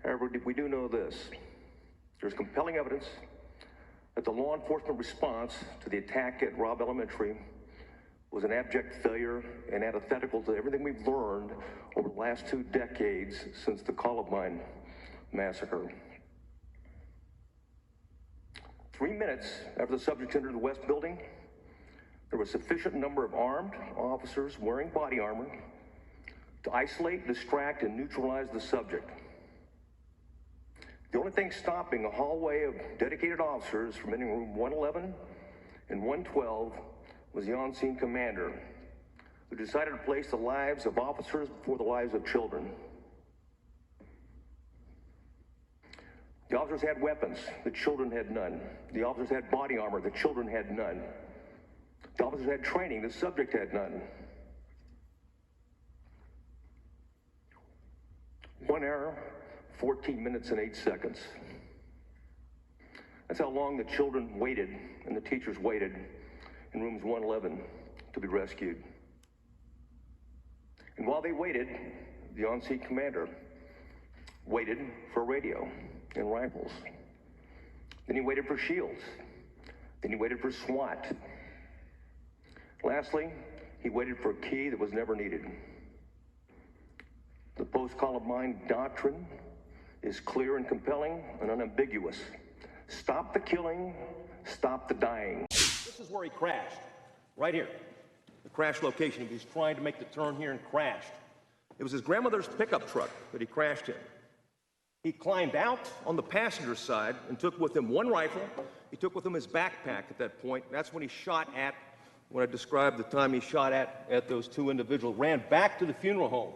However, we do know this. There's compelling evidence that the law enforcement response to the attack at Robb Elementary was an abject failure and antithetical to everything we've learned over the last 2 decades since the Columbine massacre. 3 minutes after the subject entered the West Building, there was a sufficient number of armed officers wearing body armor to isolate, distract, and neutralize the subject. The only thing stopping a hallway of dedicated officers from entering room 111 and 112 was the on-scene commander, who decided to place the lives of officers before the lives of children. The officers had weapons, the children had none. The officers had body armor, the children had none. The officers had training, the subject had none. 1 hour, 14 minutes, and 8 seconds. That's how long the children waited and the teachers waited in rooms 111 to be rescued. And while they waited, the on-scene commander waited for radio and rifles. Then he waited for shields. Then he waited for SWAT. Lastly, he waited for a key that was never needed. The post-Columbine doctrine is clear and compelling and unambiguous. Stop the killing, stop the dying. This is where he crashed, right here. The crash location. He was trying to make the turn here and crashed. It was his grandmother's pickup truck that he crashed in. He climbed out on the passenger side and took with him 1 rifle. He took with him his backpack at that point. That's when he shot at, when I described the time he shot at those 2 individuals, ran back to the funeral home.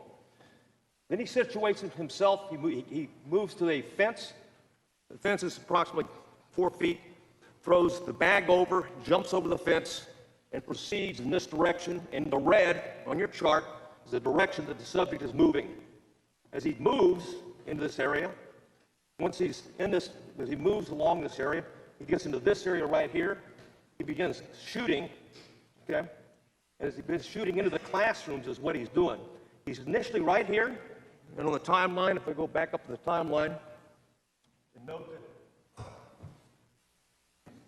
Then he situates himself, he moves to a fence. The fence is approximately 4 feet, throws the bag over, jumps over the fence, and proceeds in this direction. And the red on your chart is the direction that the subject is moving. As he moves into this area, once he's in this, as he moves along this area, he gets into this area right here. He begins shooting, okay? And as he begins shooting into the classrooms is what he's doing. He's initially right here, and on the timeline, if I go back up to the timeline, and note that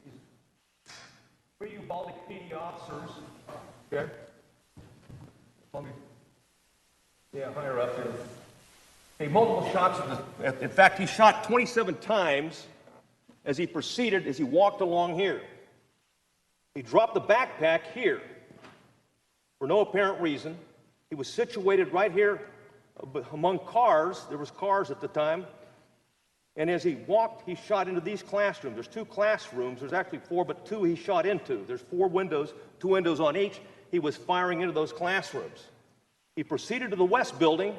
he's 3 Uvalde PD officers, okay? Yeah, higher up here. Okay, multiple shots. In fact, he shot 27 times as he proceeded, as he walked along here. He dropped the backpack here for no apparent reason. He was situated right here among cars. There was cars at the time. And as he walked, he shot into these classrooms. There's 2 classrooms. There's actually 4, but 2 he shot into. There's 4 windows, 2 windows on each. He was firing into those classrooms. He proceeded to the west building,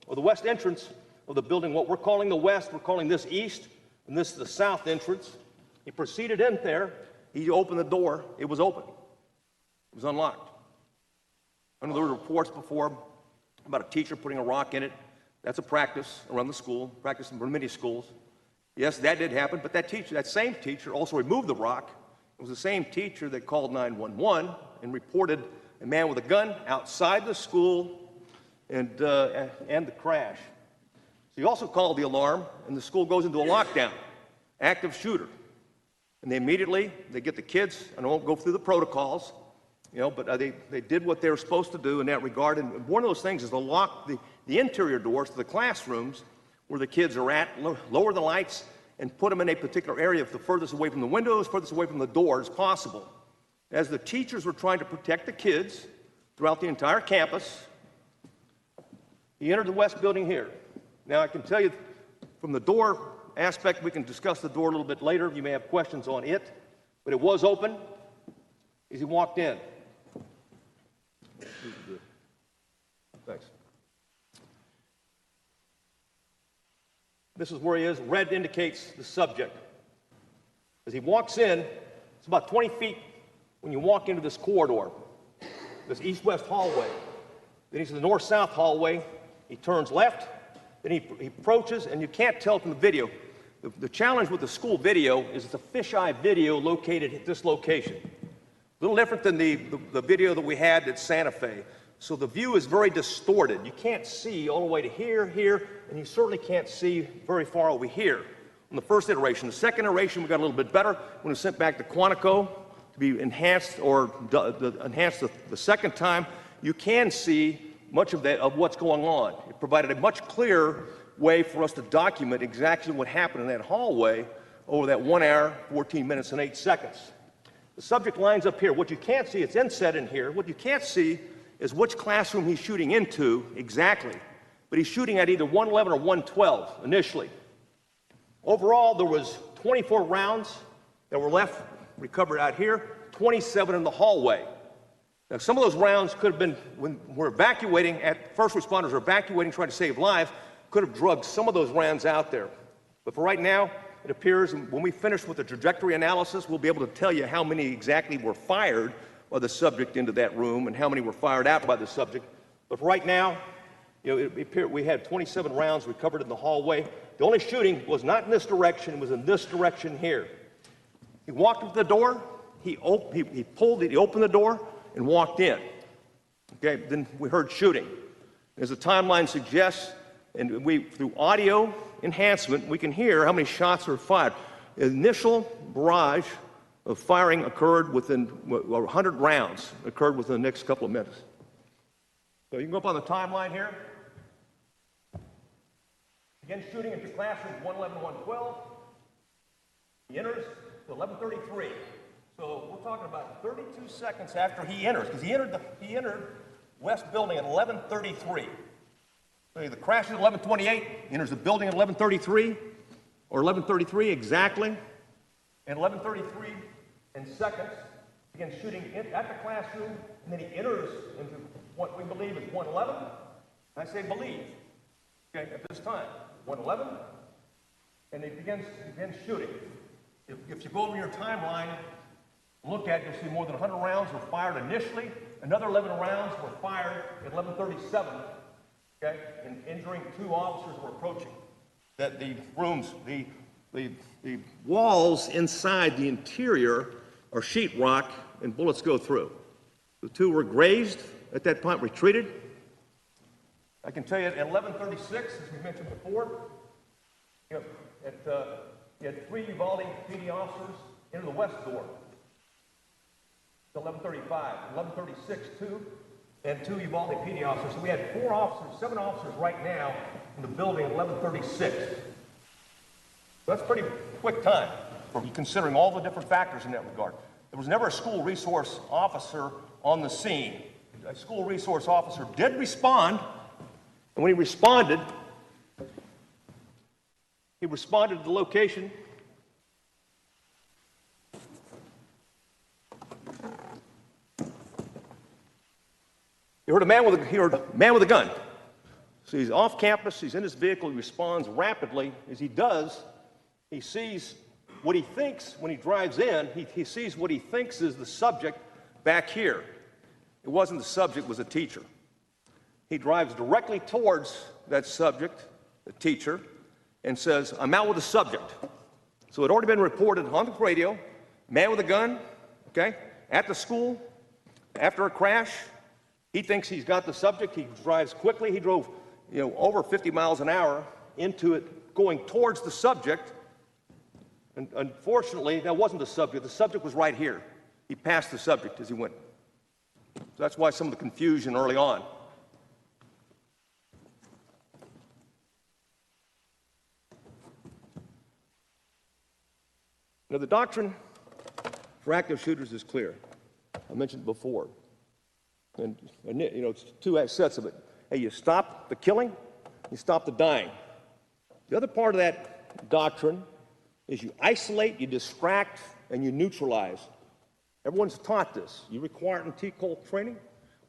or the west entrance of the building. What we're calling the west, we're calling this east, and this is the south entrance. He proceeded in there. He opened the door. It was open. It was unlocked. I know there were reports before about a teacher putting a rock in it. That's a practice around the school, practice in many schools. Yes, that did happen, but that teacher, that same teacher also removed the rock. It was the same teacher that called 911 and reported a man with a gun outside the school and the crash. So he also called the alarm, and the school goes into a lockdown, active shooter. And they get the kids, and I won't go through the protocols, but they did what they were supposed to do in that regard. And one of those things is to lock the interior doors to the classrooms where the kids are at, lower the lights, and put them in a particular area the furthest away from the windows, furthest away from the door as possible. As the teachers were trying to protect the kids throughout the entire campus, he entered the west building here. Now, I can tell you from the door aspect, we can discuss the door a little bit later. You may have questions on it, but it was open as he walked in. Thanks. This is where he is. Red indicates the subject. As he walks in, it's about 20 feet when you walk into this corridor, this east-west hallway. Then he's in the north-south hallway. He turns left, then he approaches, and you can't tell from the video. The challenge with the school video is it's a fisheye video located at this location. A little different than the video that we had at Santa Fe. So the view is very distorted. You can't see all the way to here, here, and you certainly can't see very far over here on the first iteration. The second iteration, we got a little bit better when it was sent back to Quantico to be enhanced or enhanced the second time. You can see much of what's going on. It provided a much clearer way for us to document exactly what happened in that hallway over that 1 hour, 14 minutes, and 8 seconds. The subject lines up here. What you can't see, it's inset in here. What you can't see is which classroom he's shooting into exactly. But he's shooting at either 111 or 112 initially. Overall, there was 24 rounds that were left, recovered out here, 27 in the hallway. Now, some of those rounds could have been, when we're evacuating, first responders are evacuating, trying to save lives, could have drugged some of those rounds out there. But for right now, it appears, when we finish with the trajectory analysis, we'll be able to tell you how many exactly were fired by the subject into that room and how many were fired out by the subject. But for right now, it appeared we had 27 rounds recovered in the hallway. The only shooting was not in this direction, it was in this direction here. He walked up the door, he opened the door and walked in. Okay, then we heard shooting. As the timeline suggests, and through audio enhancement, we can hear how many shots were fired. The initial barrage of firing occurred within 100 rounds, occurred within the next couple of minutes. So you can go up on the timeline here. Again, shooting into classrooms 111, 112. He enters to 11:33. So we're talking about 32 seconds after he enters, because he entered West Building at 11:33. So the crash is at 11:28, enters the building at 11:33, or 11:33 exactly, and 11:33 in seconds, begins shooting at the classroom, and then he enters into what we believe is 111. I say believe, okay, at this time, 111, and he begins shooting. If you go over your timeline, look at it, you'll see more than 100 rounds were fired initially. Another 11 rounds were fired at 11:37, okay, and injuring 2 officers were approaching. That the rooms, the walls inside the interior are sheetrock, and bullets go through. The 2 were grazed at that point, retreated. I can tell you at 11:36, as we mentioned before, you had 3 Uvalde PD officers enter the west door. 11:35, 11:36, 2, and 2 Uvalde PD officers. So we had 4 officers, 7 officers right now in the building at 11:36. So that's pretty quick time, considering all the different factors in that regard. There was never a school resource officer on the scene. A school resource officer did respond, and when he responded to the location. He heard a man with a gun. So he's off campus, he's in his vehicle, he responds rapidly. As he does, he sees what he thinks when he drives in, he sees what he thinks is the subject back here. It wasn't the subject, it was a teacher. He drives directly towards that subject, the teacher, and says, "I'm out with the subject." So it had already been reported on the radio, man with a gun, okay, at the school, after a crash. He thinks he's got the subject. He drives quickly. He drove, over 50 miles an hour into it, going towards the subject. And unfortunately, that wasn't the subject. The subject was right here. He passed the subject as he went. So that's why some of the confusion early on. Now, the doctrine for active shooters is clear. I mentioned it before. And it's 2 sets of it. Hey, you stop the killing, you stop the dying. The other part of that doctrine is you isolate, you distract, and you neutralize. Everyone's taught this. You require it in TCOL training.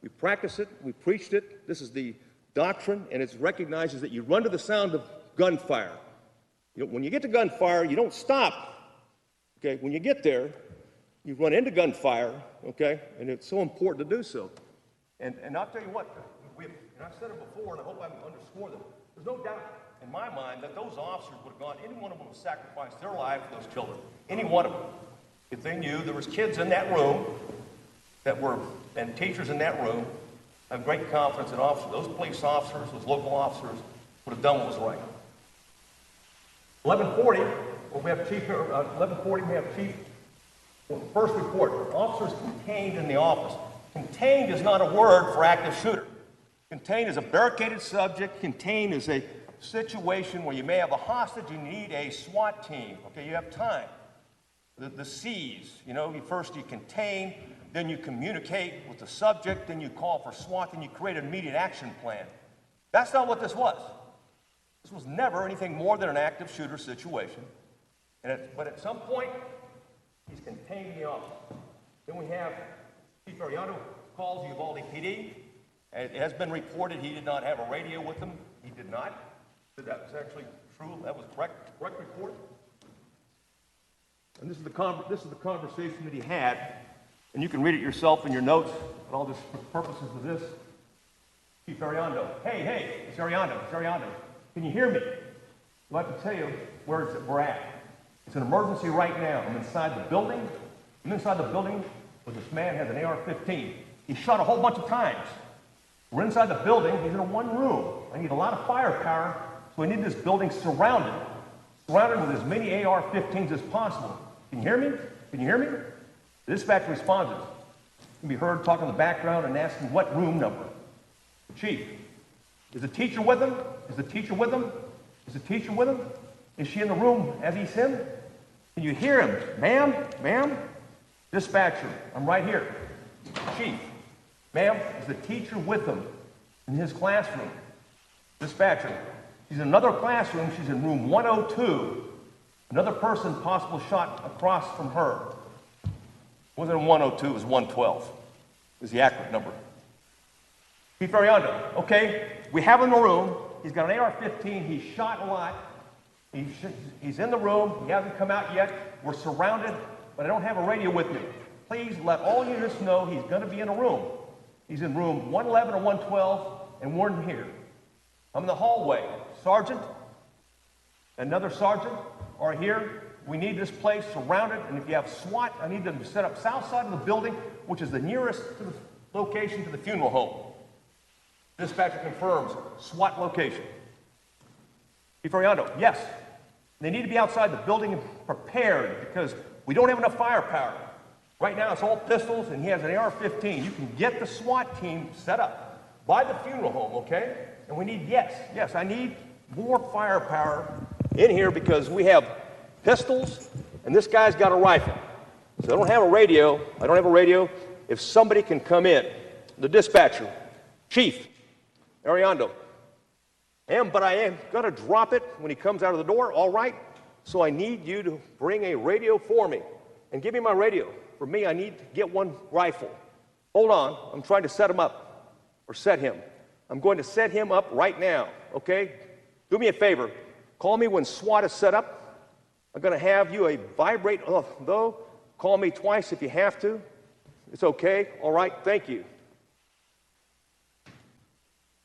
We practice it, we preached it. This is the doctrine, and it recognizes that you run to the sound of gunfire. When you get to gunfire, you don't stop. Okay, when you get there, you run into gunfire, okay, and it's so important to do so. And I'll tell you what, and I've said it before, and I hope I underscore them. There's no doubt in my mind that those officers would have gone, any one of them would have sacrificed their life for those children. Any one of them. If they knew there was kids in that room and teachers in that room I have great confidence in officers. Those police officers, those local officers, would have done what was right. 11:40, well, we have Chief. 11:40, we have Chief. Well, first report: officers contained in the office. Contained is not a word for active shooter. Contained is a barricaded subject. Contained is a situation where you may have a hostage. You need a SWAT team. Okay, you have time. The C's. You know, first you contain, then you communicate with the subject, then you call for SWAT, then you create an immediate action plan. That's not what this was. This was never anything more than an active shooter situation. But at some point, he's contained in the office. Then we have Chief Ariano calls Uvalde PD. It has been reported he did not have a radio with him. He did not. That was actually true. That was correct report. And this is the conversation that he had, and you can read it yourself in your notes. But all this for purposes of this. Chief Ariano, hey, it's Ariano. Can you hear me? I'd like to tell you where we're at. It's an emergency right now. I'm inside the building. Where this man has an AR-15. He shot a whole bunch of times. We're inside the building. He's in one room. I need a lot of firepower, so I need this building surrounded with as many AR-15s as possible. Can you hear me? The dispatcher responded. Can be heard talking in the background and asking what room number. Chief, is the teacher with him? Is she in the room as he's in? Can you hear him? Ma'am? Dispatcher, I'm right here. Chief, ma'am, is the teacher with him in his classroom? Dispatcher, she's in another classroom. She's in room 102. Another person possible shot across from her. It wasn't 102, it was 112. Is the accurate number. Chief Ariano, okay, we have him in the room. He's got an AR-15. He's shot a lot. He's in the room. He hasn't come out yet. We're surrounded, but I don't have a radio with me. Please let all units know he's going to be in a room. He's in room 111 or 112, and we're in here. I'm in the hallway. Sergeant, another sergeant are here. We need this place surrounded, and if you have SWAT, I need them to set up south side of the building, which is the nearest to the location to the funeral home. Dispatcher confirms SWAT location. Chief Ariano, yes. They need to be outside the building and prepared because we don't have enough firepower. Right now it's all pistols and he has an AR-15. You can get the SWAT team set up by the funeral home, okay? And we need, yes, I need more firepower in here because we have pistols and this guy's got a rifle. So I don't have a radio. If somebody can come in. The dispatcher, Chief Ariano, but I am going to drop it when he comes out of the door, all right? So I need you to bring a radio for me and give me my radio. For me, I need to get one rifle. Hold on, I'm trying to set him up, or set him. I'm going to set him up right now, okay? Do me a favor. Call me when SWAT is set up. I'm going to have you a vibrate, though. Call me twice if you have to. It's okay. All right, thank you.